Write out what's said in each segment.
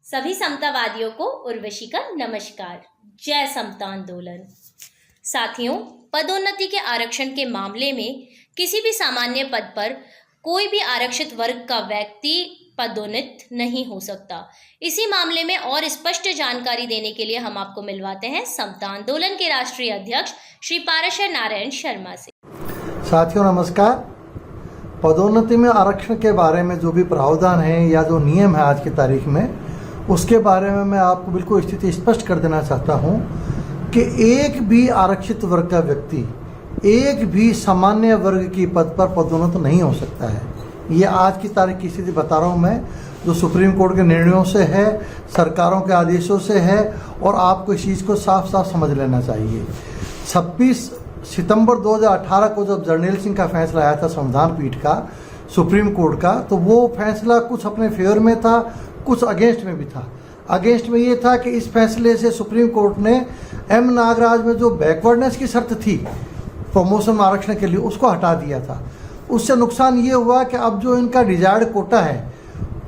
सभी समतावादियों को उर्वशी का नमस्कार। जय समता आंदोलन। साथियों, पदोन्नति के आरक्षण के मामले में किसी भी सामान्य पद पर कोई भी आरक्षित वर्ग का व्यक्ति पदोन्नत नहीं हो सकता। इसी मामले में और स्पष्ट जानकारी देने के लिए हम आपको मिलवाते हैं समता आंदोलन के राष्ट्रीय अध्यक्ष श्री पाराशर नारायण शर्मा से। साथियों नमस्कार। पदोन्नति में आरक्षण के बारे में जो भी प्रावधान है या जो नियम है आज की तारीख में, उसके बारे में मैं आपको बिल्कुल स्थिति स्पष्ट कर देना चाहता हूं कि एक भी आरक्षित वर्ग का व्यक्ति एक भी सामान्य वर्ग की पद पर पदोन्नत नहीं हो सकता है। ये आज की तारीख की स्थिति बता रहा हूँ मैं, जो सुप्रीम कोर्ट के निर्णयों से है, सरकारों के आदेशों से है, और आपको इस चीज़ को साफ साफ समझ लेना चाहिए। 26 सितंबर 2018 को जब जर्नैल सिंह का फैसला आया था संविधान पीठ का, सुप्रीम कोर्ट का, तो वो फैसला कुछ अपने फेवर में था, कुछ अगेंस्ट में भी था। अगेंस्ट में ये था कि इस फैसले से सुप्रीम कोर्ट ने एम नागराज में जो बैकवर्डनेस की शर्त थी प्रमोशन आरक्षण के लिए, उसको हटा दिया था। उससे नुकसान ये हुआ कि अब जो इनका डिजायर्ड कोटा है,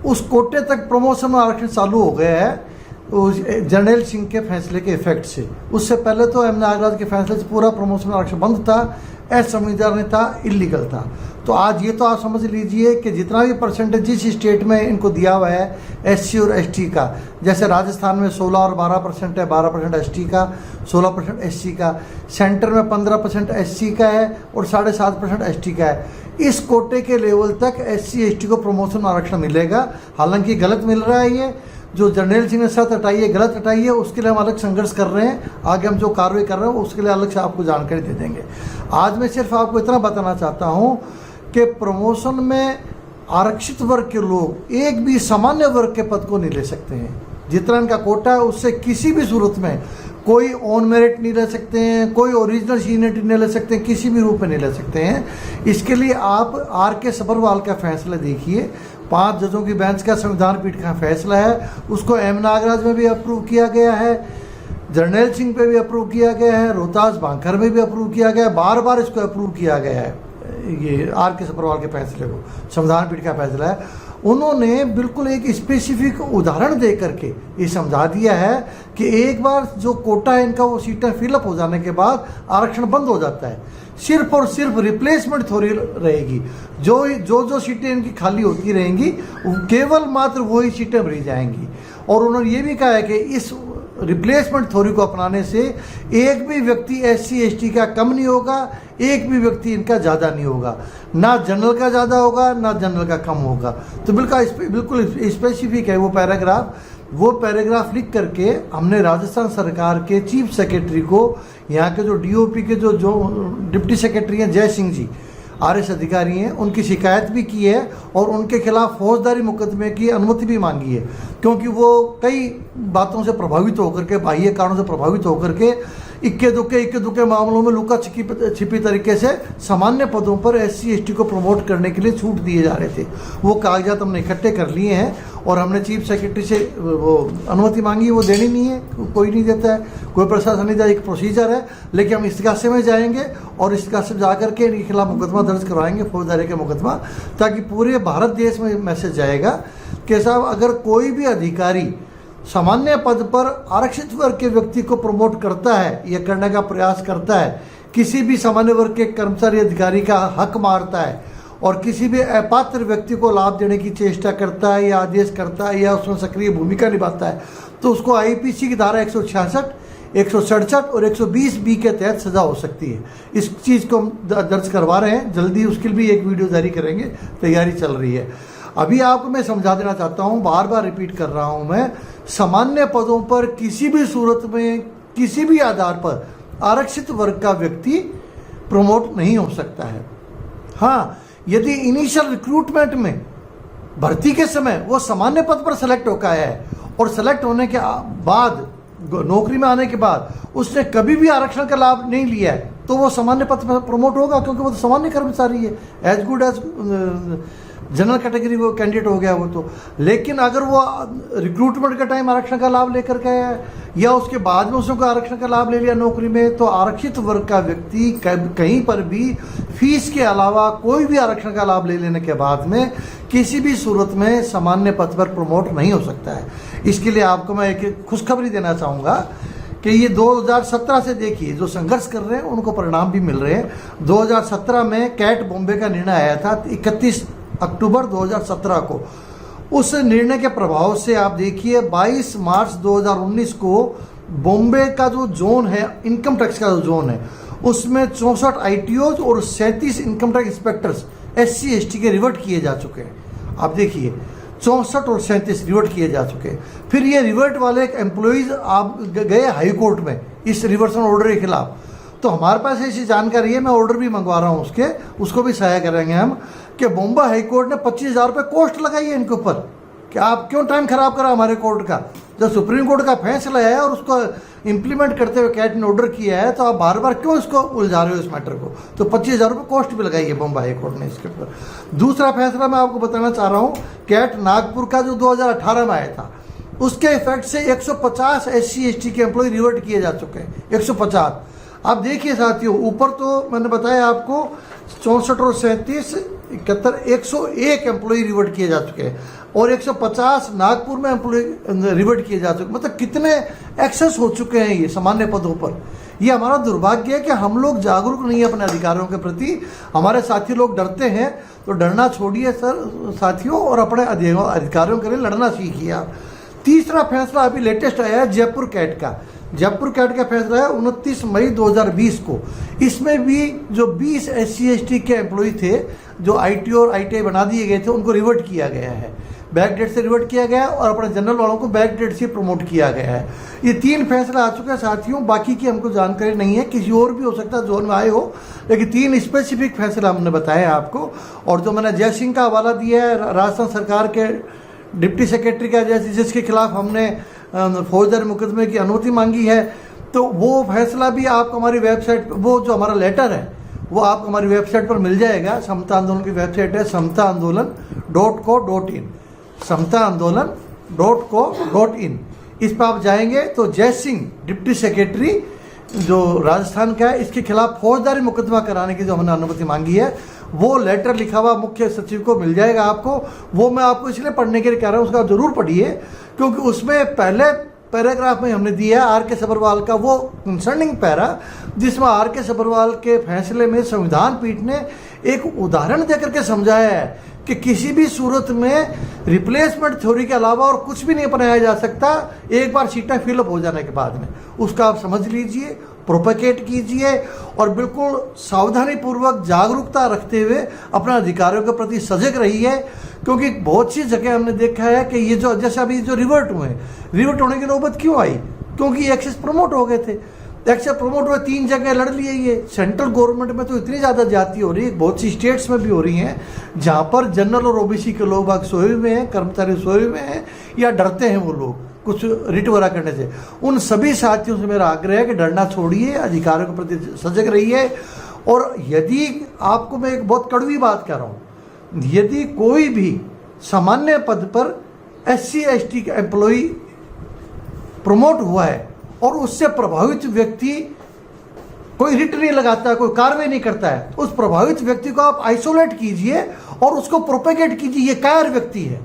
उस कोटे तक प्रमोशन आरक्षण चालू हो गया है जर्नैल सिंह के फैसले के इफेक्ट से। उससे पहले तो एम नागराज के फैसले से पूरा प्रमोशन आरक्षण बंद था, असंवैधानिक था, इलीगल था। तो आज ये तो आप समझ लीजिए कि जितना भी परसेंटेज जिस स्टेट में इनको दिया हुआ है एससी और एसटी का, जैसे राजस्थान में 16 और 12% है, 12% एसटी का, 16% एससी का, सेंटर में 15% एससी का है और 7.5% एसटी का है। इस कोटे के लेवल तक एससी एसटी को प्रमोशन आरक्षण मिलेगा। हालांकि गलत मिल रहा है, ये जो जर्नैल सिंह ने शर्त हटाई है, गलत हटाई है, उसके लिए हम अलग संघर्ष कर रहे हैं। आगे हम जो कार्रवाई कर रहे हैं उसके लिए अलग से आपको जानकारी दे देंगे। आज मैं सिर्फ आपको इतना बताना चाहता हूं कि प्रमोशन में आरक्षित वर्ग के लोग एक भी सामान्य वर्ग के पद को नहीं ले सकते हैं। जितना इनका कोटा है उससे किसी भी सूरत में कोई ऑन मेरिट नहीं ले सकते हैं, कोई ओरिजिनल सीनियरिटी नहीं ले सकते हैं, किसी भी रूप में नहीं ले सकते हैं। इसके लिए आप आर.के. सब्बरवाल का फैसला देखिए। 5 जजों की बेंच का संविधान पीठ का फैसला है, उसको एम नागराज में भी अप्रूव किया गया है, जर्नैल सिंह पे भी अप्रूव किया गया है, रोहतास बांकर में भी अप्रूव किया गया है, बार बार इसको अप्रूव किया गया है। ये आर.के. सब्बरवाल के फैसले को संविधान पीठ का फैसला है। उन्होंने बिल्कुल एक स्पेसिफिक उदाहरण दे करके ये समझा दिया है कि एक बार जो कोटा है इनका, वो सीटें फिलअप हो जाने के बाद आरक्षण बंद हो जाता है। सिर्फ और सिर्फ रिप्लेसमेंट थोड़ी रहेगी। जो सीटें इनकी खाली होती रहेंगी, केवल मात्र वही सीटें भरी जाएंगी। और उन्होंने ये भी कहा है कि इस रिप्लेसमेंट थ्योरी को अपनाने से एक भी व्यक्ति एससी एसटी का कम नहीं होगा, एक भी व्यक्ति इनका ज़्यादा नहीं होगा, ना जनरल का ज़्यादा होगा ना जनरल का कम होगा। तो बिल्कुल स्पेसिफिक है वो पैराग्राफ लिख करके हमने राजस्थान सरकार के चीफ सेक्रेटरी को, यहाँ के जो डीओपी के जो डिप्टी सेक्रेटरी हैं जय सिंह जी, आरएस अधिकारी हैं, उनकी शिकायत भी की है और उनके खिलाफ फौजदारी मुकदमे की अनुमति भी मांगी है। क्योंकि वो कई बातों से प्रभावित होकर के, बाह्य कारणों से प्रभावित होकर के इक्के दुक्के मामलों में लुका छिपी तरीके से सामान्य पदों पर एससी एसटी को प्रमोट करने के लिए छूट दिए जा रहे थे। वो कागजात हमने इकट्ठे कर लिए हैं और हमने चीफ सेक्रेटरी से वो अनुमति मांगी। वो देनी नहीं है, कोई नहीं देता है, कोई प्रशासन नहीं देता, एक प्रोसीजर है। लेकिन हम इस्तिगासे में जाएंगे और इस्तिगासे में जाकर के इनके खिलाफ मुकदमा दर्ज करवाएंगे, फौजदारी का मुकदमा, ताकि पूरे भारत देश में मैसेज जाएगा कि साहब अगर कोई भी अधिकारी सामान्य पद पर आरक्षित वर्ग के व्यक्ति को प्रमोट करता है या करने का प्रयास करता है, किसी भी सामान्य वर्ग के कर्मचारी अधिकारी का हक मारता है और किसी भी अपात्र व्यक्ति को लाभ देने की चेष्टा करता है या आदेश करता है या उसमें सक्रिय भूमिका निभाता है, तो उसको आईपीसी की धारा 166, 167 और 120B के तहत सजा हो सकती है। इस चीज़ को हम दर्ज करवा रहे हैं, जल्दी उसके लिए भी एक वीडियो जारी करेंगे, तैयारी चल रही है। अभी आपको मैं समझा देना चाहता हूँ, बार बार रिपीट कर रहा हूँ मैं, सामान्य पदों पर किसी भी सूरत में किसी भी आधार पर आरक्षित वर्ग का व्यक्ति प्रमोट नहीं हो सकता है। हाँ, यदि इनिशियल रिक्रूटमेंट में भर्ती के समय वो सामान्य पद पर सेलेक्ट होकर है और सेलेक्ट होने के बाद नौकरी में आने के बाद उसने कभी भी आरक्षण का लाभ नहीं लिया है, तो वो सामान्य पद पर प्रमोट होगा, क्योंकि वो तो सामान्य कर्मचारी है, as good as general category वो कैंडिडेट हो गया वो तो। लेकिन अगर वो रिक्रूटमेंट का टाइम आरक्षण का लाभ लेकर के आया या उसके बाद में उसने आरक्षण का लाभ ले लिया नौकरी में, तो आरक्षित वर्ग का व्यक्ति कहीं पर भी फीस के अलावा कोई भी आरक्षण का लाभ ले लेने के बाद में किसी भी सूरत में सामान्य पद पर प्रमोट नहीं हो सकता है। इसके लिए आपको मैं एक खुशखबरी देना चाहूँगा कि ये 2017 से देखिए जो संघर्ष कर रहे हैं उनको परिणाम भी मिल रहे हैं। 2017 में कैट बॉम्बे का निर्णय आया था 31 अक्टूबर 2017 को। उस निर्णय के प्रभाव से आप देखिए 22 मार्च 2019 को बॉम्बे का जो जोन है, इनकम टैक्स का जो जोन है, उसमें 64 ITOs और 37 income tax inspectors SC ST के रिवर्ट किए जा चुके हैं। आप देखिए 64 और 37 रिवर्ट किए जा चुके हैं। फिर ये रिवर्ट वाले एम्प्लॉइज आप गए हाई कोर्ट में इस रिवर्सन ऑर्डर के खिलाफ। तो हमारे पास ऐसी जानकारी है, मैं ऑर्डर भी मंगवा रहा हूँ उसको भी सहायता करेंगे हम, कि बॉम्बे हाई कोर्ट ने 25,000 रुपये कॉस्ट लगाई है इनके ऊपर कि आप क्यों टाइम खराब करा हमारे कोर्ट का। जब सुप्रीम कोर्ट का फैसला है और उसको इम्प्लीमेंट करते हुए कैट ने ऑर्डर किया है, तो आप बार बार क्यों इसको उलझा रहे हो इस मैटर को। तो 25,000 रुपये कॉस्ट भी लगाई है बॉम्बे हाई कोर्ट ने इसके ऊपर। दूसरा फैसला मैं आपको बताना चाह रहा हूँ, कैट नागपुर का जो 2018 में आया था, उसके इफेक्ट से 150 SC ST के एम्प्लॉय रिवर्ट किए जा चुके हैं। 150। आप देखिए साथियों, ऊपर तो मैंने बताया आपको 64 और 37 71 101 एम्प्लॉय रिवर्ट किए जा चुके हैं और 150 नागपुर में एम्प्लॉय रिवर्ट किए जा चुके। मतलब कितने एक्सेस हो चुके हैं ये सामान्य पदों पर। ये हमारा दुर्भाग्य है कि हम लोग जागरूक नहीं है अपने अधिकारों के प्रति। हमारे साथी लोग डरते हैं, तो डरना छोड़िए सर साथियों, और अपने अधिकारों के लिए लड़ना सीखिए आप। तीसरा फैसला अभी लेटेस्ट आया है जयपुर कैट का। जयपुर कैट का फैसला है 29 मई 2020 को। इसमें भी जो 20 SC ST के एम्प्लॉय थे जो ITO और ITI बना दिए गए थे, उनको रिवर्ट किया गया है, बैक डेट से रिवर्ट किया गया है, और अपने जनरल वालों को बैक डेट से प्रमोट किया गया है। ये 3 फैसला आ चुके हैं साथियों। बाकी की हमको जानकारी नहीं है, किसी और भी हो सकता है जोन में आए हो, लेकिन 3 स्पेसिफिक फैसला हमने बताया आपको। और जो मैंने जय सिंह का हवाला दिया है, राजस्थान सरकार के डिप्टी सेक्रेटरी का, जिसके खिलाफ हमने फौजदारी मुकदमे की अनुमति मांगी है, तो वो फैसला भी आपको हमारी वेबसाइट, वो जो हमारा लेटर है वो आपको हमारी वेबसाइट पर मिल जाएगा। समता आंदोलन की वेबसाइट है samtaandolan.co.in, samtaandolan.co.in। इस पर आप जाएंगे तो जय सिंह डिप्टी सेक्रेटरी जो राजस्थान का है, इसके खिलाफ फौजदारी मुकदमा कराने की जो हमने अनुमति मांगी है, वो लेटर लिखा हुआ मुख्य सचिव को मिल जाएगा आपको। वो मैं आपको इसलिए पढ़ने के लिए कह रहा हूँ, उसका जरूर पढ़िए, क्योंकि उसमें पहले पैराग्राफ में हमने दिया है RK सब्रवाल का वो कंसर्निंग पैरा, जिसमें RK सब्रवाल के फैसले में संविधान पीठ ने एक उदाहरण देकर के समझाया है कि किसी भी सूरत में रिप्लेसमेंट थ्योरी के अलावा और कुछ भी नहीं अपनाया जा सकता एक बार सीटें फिलअप हो जाने के बाद में। उसका आप समझ लीजिए, प्रोपेगेट कीजिए और बिल्कुल सावधानी पूर्वक जागरूकता रखते हुए अपने अधिकारों के प्रति सजग रहिए। क्योंकि बहुत सी जगह हमने देखा है कि ये जो जैसे अभी जो रिवर्ट हुए, रिवर्ट होने की नौबत क्यों आई? क्योंकि एक्सेस प्रमोट हो गए थे। एक्सेस प्रमोट हुए 3 जगह लड़ लिए ये। सेंट्रल गवर्नमेंट में तो इतनी ज़्यादा जाति हो रही है, बहुत सी स्टेट्स में भी हो रही हैं, जहाँ पर जनरल और OBC के लोग बाग सोए हुए हैं, कर्मचारी सोए हुए हैं, या डरते हैं वो लोग कुछ रिट वगैरह करने से। उन सभी साथियों से मेरा आग्रह है कि डरना छोड़िए, अधिकारों के प्रति सजग रहिए। और यदि आपको मैं एक बहुत कड़वी बात कह रहा हूँ, यदि कोई भी सामान्य पद पर SC ST का एम्प्लॉय प्रमोट हुआ है और उससे प्रभावित व्यक्ति कोई रिट नहीं लगाता है, कोई कार्रवाई नहीं करता है, तो उस प्रभावित व्यक्ति को आप आइसोलेट कीजिए और उसको प्रोपेगेट कीजिए। ये कायर व्यक्ति है।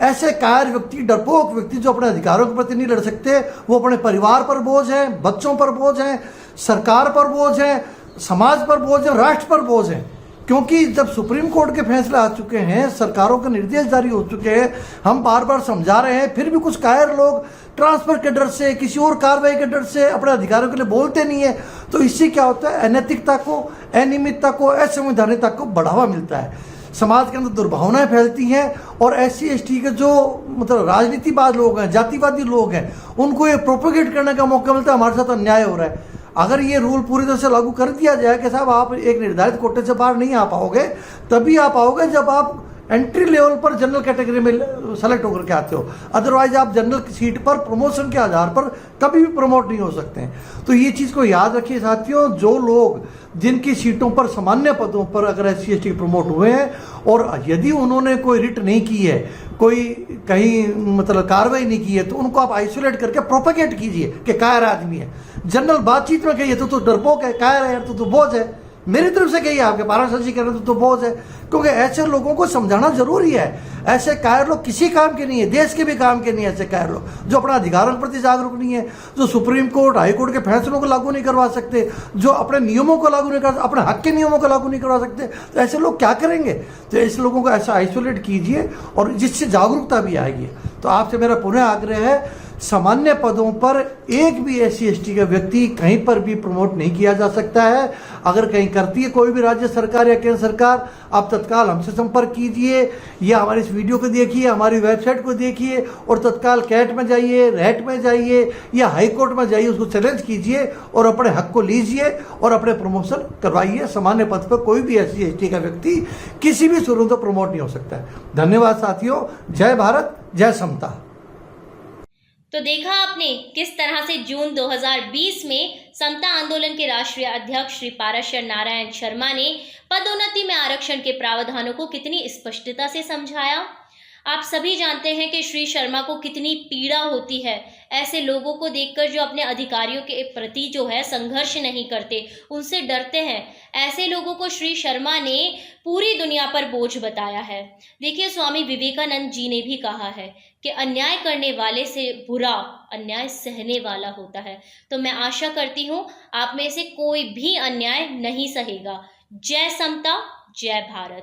ऐसे कायर व्यक्ति, डरपोक व्यक्ति जो अपने अधिकारों के प्रति नहीं लड़ सकते, वो अपने परिवार पर बोझ है, बच्चों पर बोझ है, सरकार पर बोझ है, समाज पर बोझ है, राष्ट्र पर बोझ है। क्योंकि जब सुप्रीम कोर्ट के फैसले आ चुके हैं, सरकारों के निर्देश जारी हो चुके हैं, हम बार बार समझा रहे हैं, फिर भी कुछ कायर लोग ट्रांसफर के डर से, किसी और कार्रवाई के डर से अपने अधिकारों के लिए बोलते नहीं है। तो इससे क्या होता है? अनैतिकता को, अनियमितता को, असंवैधानिकता को बढ़ावा मिलता है, समाज के अंदर दुर्भावनाएं फैलती हैं। और SC ST के जो मतलब राजनीतिवाद लोग हैं, जातिवादी लोग हैं, उनको ये प्रोपेगेट करने का मौका मिलता है। हमारे साथ अन्याय हो रहा है। अगर ये रूल पूरी तरह से लागू कर दिया जाए कि साहब आप एक निर्धारित कोटे से बाहर नहीं आ पाओगे, तभी आ पाओगे जब आप एंट्री लेवल पर जनरल कैटेगरी में सेलेक्ट होकर के आते हो। अदरवाइज आप जनरल सीट पर प्रमोशन के आधार पर कभी भी प्रमोट नहीं हो सकते हैं। तो ये चीज़ को याद रखिए साथियों, जो लोग जिनकी सीटों पर सामान्य पदों पर अगर SC ST प्रमोट हुए हैं और यदि उन्होंने कोई रिट नहीं की है, कोई कहीं मतलब कार्रवाई नहीं की है, तो उनको आप आइसोलेट करके प्रोपेगेट कीजिए कि कायर आदमी है। जनरल बातचीत में कहिए तो डरपोक है, कायर है, तो बोझ है, मेरी तरफ से कहिए, आपके पाराशर जी कह रहे तो बहुत है, क्योंकि ऐसे लोगों को समझाना जरूरी है। ऐसे कायर लोग किसी काम के नहीं है, देश के भी काम के नहीं है। ऐसे कायर लोग जो अपना अधिकारों के प्रति जागरूक नहीं है, जो सुप्रीम कोर्ट हाई कोर्ट के फैसलों को लागू नहीं करवा सकते, जो अपने नियमों को लागू नहीं कर, अपने हक के नियमों को लागू नहीं करवा सकते, तो ऐसे लोग क्या करेंगे? तो ऐसे लोगों को ऐसा आइसोलेट कीजिए और जिससे जागरूकता भी आएगी। तो आपसे मेरा पुनः आग्रह है, सामान्य पदों पर एक भी SC/ST का व्यक्ति कहीं पर भी प्रमोट नहीं किया जा सकता है। अगर कहीं करती है कोई भी राज्य सरकार या केंद्र सरकार, आप तत्काल हमसे संपर्क कीजिए, या हमारी इस वीडियो को देखिए, हमारी वेबसाइट को देखिए और तत्काल कैट में जाइए, रैट में जाइए या हाई कोर्ट में जाइए, उसको चैलेंज कीजिए और अपने हक को लीजिए और अपने प्रमोशन करवाइए। सामान्य पद पर कोई भी SC/ST का व्यक्ति किसी भी सूरत में प्रमोट नहीं हो सकता है। धन्यवाद साथियों। जय भारत, जय समता। तो देखा आपने किस तरह से जून 2020 में समता आंदोलन के राष्ट्रीय अध्यक्ष श्री पाराशर नारायण शर्मा ने पदोन्नति में आरक्षण के प्रावधानों को कितनी स्पष्टता से समझाया। आप सभी जानते हैं कि श्री शर्मा को कितनी पीड़ा होती है ऐसे लोगों को देखकर जो अपने अधिकारियों के प्रति जो है संघर्ष नहीं करते, उनसे डरते हैं। ऐसे लोगों को श्री शर्मा ने पूरी दुनिया पर बोझ बताया है। देखिए, स्वामी विवेकानंद जी ने भी कहा है कि अन्याय करने वाले से बुरा अन्याय सहने वाला होता है। तो मैं आशा करती हूँ आप में से कोई भी अन्याय नहीं सहेगा। जय समता, जय भारत।